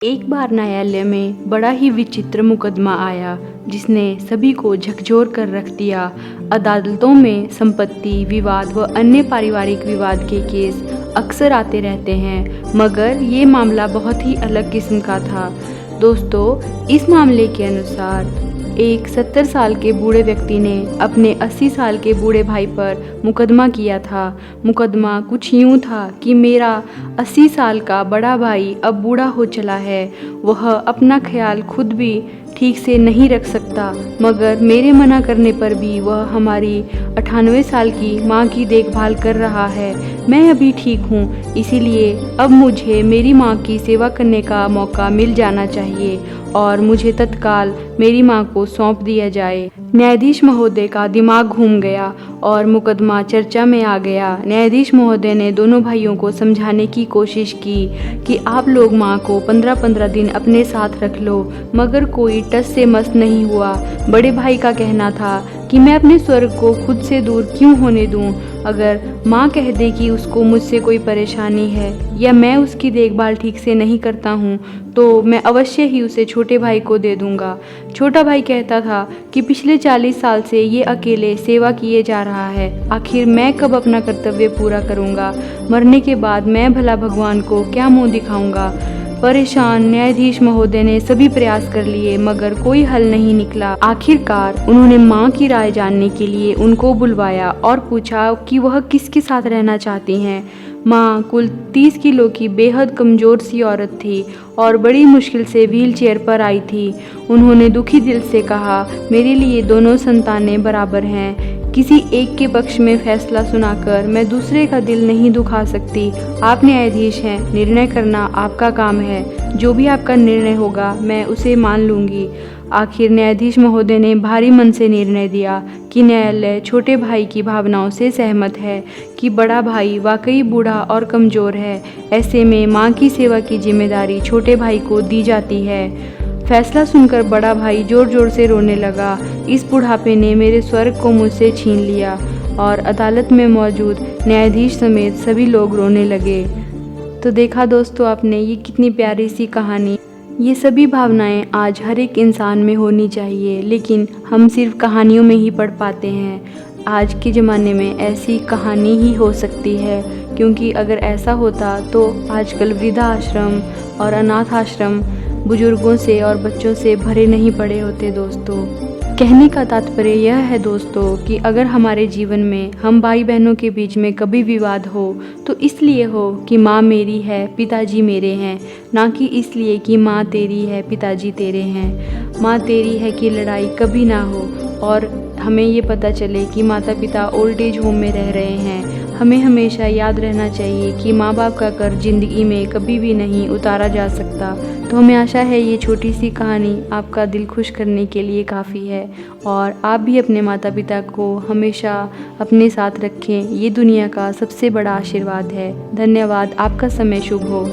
एक बार न्यायालय में बड़ा ही विचित्र मुकदमा आया जिसने सभी को झकझोर कर रख दिया। अदालतों में संपत्ति विवाद व अन्य पारिवारिक विवाद के केस अक्सर आते रहते हैं, मगर ये मामला बहुत ही अलग किस्म का था। दोस्तों, इस मामले के अनुसार एक 70 साल के बूढ़े व्यक्ति ने अपने 80 साल के बूढ़े भाई पर मुकदमा किया था। मुकदमा कुछ यूँ था कि मेरा 80 साल का बड़ा भाई अब बूढ़ा हो चला है, वह अपना ख्याल खुद भी ठीक से नहीं रख सकता, मगर मेरे मना करने पर भी वह हमारी 98 साल की माँ की देखभाल कर रहा है। मैं अभी ठीक हूँ, इसीलिए अब मुझे मेरी माँ की सेवा करने का मौका मिल जाना चाहिए और मुझे तत्काल मेरी माँ को सौंप दिया जाए। न्यायाधीश महोदय का दिमाग घूम गया और मुकदमा चर्चा में आ गया। न्यायाधीश महोदय ने दोनों भाइयों को समझाने की कोशिश की कि आप लोग माँ को 15-15 दिन अपने साथ रख लो, मगर कोई टस से मस नहीं हुआ। बड़े भाई का कहना था कि मैं अपने स्वर्ग को खुद से दूर क्यों होने दूं? अगर माँ कह दे कि उसको मुझसे कोई परेशानी है या मैं उसकी देखभाल ठीक से नहीं करता हूँ, तो मैं अवश्य ही उसे छोटे भाई को दे दूंगा। छोटा भाई कहता था कि पिछले 40 साल से ये अकेले सेवा किए जा रहा है, आखिर मैं कब अपना कर्तव्य पूरा करूंगा? मरने के बाद मैं भला भगवान को क्या मुंह दिखाऊंगा? परेशान न्यायाधीश महोदय ने सभी प्रयास कर लिए, मगर कोई हल नहीं निकला। आखिरकार उन्होंने माँ की राय जानने के लिए उनको बुलवाया और पूछा कि वह किसके साथ रहना चाहती हैं। माँ कुल 30 किलो की बेहद कमज़ोर सी औरत थी और बड़ी मुश्किल से व्हीलचेयर पर आई थी। उन्होंने दुखी दिल से कहा, मेरे लिए दोनों संतानें बराबर हैं। किसी एक के पक्ष में फैसला सुनाकर मैं दूसरे का दिल नहीं दुखा सकती। आप न्यायाधीश हैं, निर्णय करना आपका काम है। जो भी आपका निर्णय होगा मैं उसे मान लूँगी। आखिर न्यायाधीश महोदय ने भारी मन से निर्णय दिया कि न्यायालय छोटे भाई की भावनाओं से सहमत है कि बड़ा भाई वाकई बूढ़ा और कमज़ोर है। ऐसे में माँ की सेवा की जिम्मेदारी छोटे भाई को दी जाती है। फैसला सुनकर बड़ा भाई जोर जोर से रोने लगा। इस बुढ़ापे ने मेरे स्वर्ग को मुझसे छीन लिया। और अदालत में मौजूद न्यायाधीश समेत सभी लोग रोने लगे। तो देखा दोस्तों आपने, ये कितनी प्यारी सी कहानी। ये सभी भावनाएं आज हर एक इंसान में होनी चाहिए, लेकिन हम सिर्फ कहानियों में ही पढ़ पाते हैं। आज के ज़माने में ऐसी कहानी ही हो सकती है, क्योंकि अगर ऐसा होता तो आजकल वृद्धाश्रम और अनाथ आश्रम बुजुर्गों से और बच्चों से भरे नहीं पड़े होते। दोस्तों, कहने का तात्पर्य यह है दोस्तों कि अगर हमारे जीवन में हम भाई बहनों के बीच में कभी विवाद हो तो इसलिए हो कि माँ मेरी है पिताजी मेरे हैं, ना कि इसलिए कि माँ तेरी है पिताजी तेरे हैं। माँ तेरी है कि लड़ाई कभी ना हो और हमें ये पता चले कि माता पिता ओल्ड एज होम में रह रहे हैं। हमें हमेशा याद रहना चाहिए कि माँ बाप का कर्ज ज़िंदगी में कभी भी नहीं उतारा जा सकता। तो हमें आशा है ये छोटी सी कहानी आपका दिल खुश करने के लिए काफ़ी है और आप भी अपने माता पिता को हमेशा अपने साथ रखें। ये दुनिया का सबसे बड़ा आशीर्वाद है। धन्यवाद। आपका समय शुभ हो।